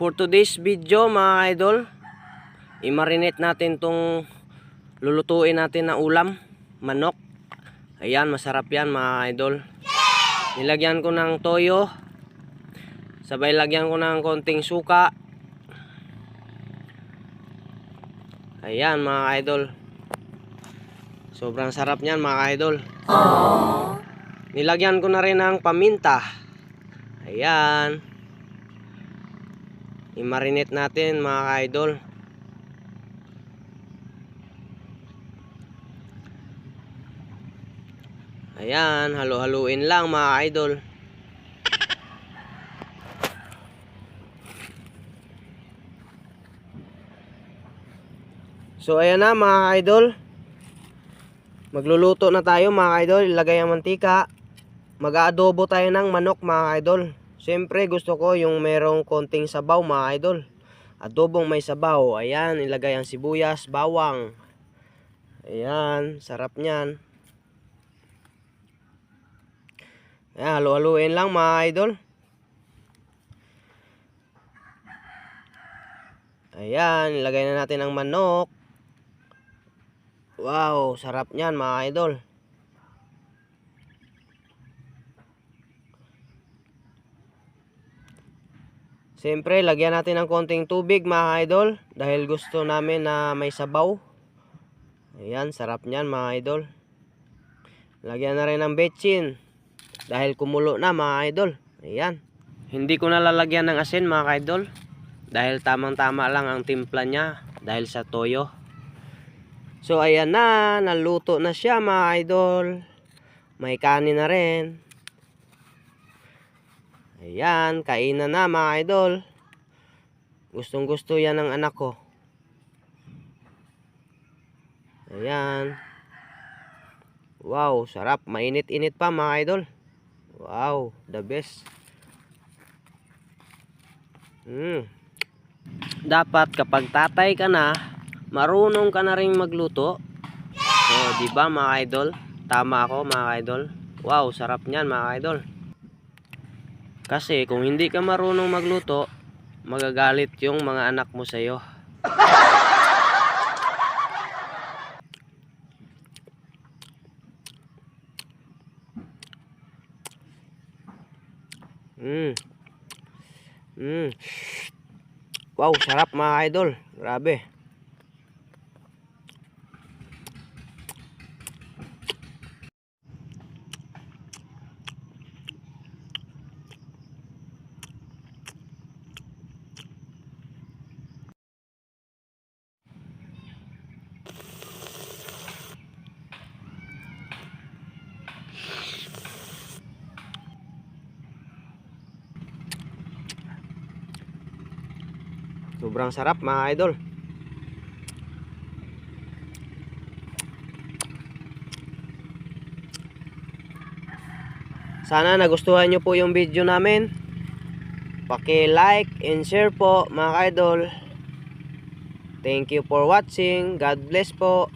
For today's video mga idol, i-marinate natin tong lulutuin natin na ulam, manok. Ayan, masarap yan mga idol. Nilagyan ko ng toyo, sabay lagyan ko ng konting suka. Ayan mga idol, sobrang sarap niyan mga idol. Nilagyan ko na rin ng paminta. Ayan, i-marinate natin mga idol. Ayan, halo-haluin lang mga idol. So ayan na mga idol, magluluto na tayo mga idol. Ilagay ang mantika. Mag-aadobo tayo ng manok mga idol. Siyempre gusto ko yung merong konting sabaw mga idol. Adobong may sabaw. Ayan, ilagay ang sibuyas, bawang. Ayan, sarap niyan. Ayan, halo-haluin lang mga idol. Ayan, ilagay na natin ang manok. Wow, sarap niyan mga idol. Siyempre, lagyan natin ng konting tubig mga idol, dahil gusto namin na may sabaw. Ayan, sarap niyan mga idol. Lagyan na rin ng betchin, dahil kumulo na mga idol. Ayan. Hindi ko na lalagyan ng asin mga idol, dahil tamang-tama lang ang timpla niya, dahil sa toyo. So ayan na, naluto na siya mga idol. May kanin na rin. Ayan, kainan na mga idol. Gustong gusto yan ng anak ko. Ayan. Wow, sarap. Mainit-init pa mga idol. Wow, the best. Dapat kapag tatay ka na, marunong ka na rin magluto. So, di ba mga idol? Tama ako mga idol. Wow, sarap niyan mga idol. Kasi kung hindi ka marunong magluto, magagalit yung mga anak mo sa iyo. Wow, sarap mga idol. Grabe. Sobrang sarap mga idol. Sana nagustuhan nyo po yung video namin. Paki-like and share po mga idol. Thank you for watching. God bless po.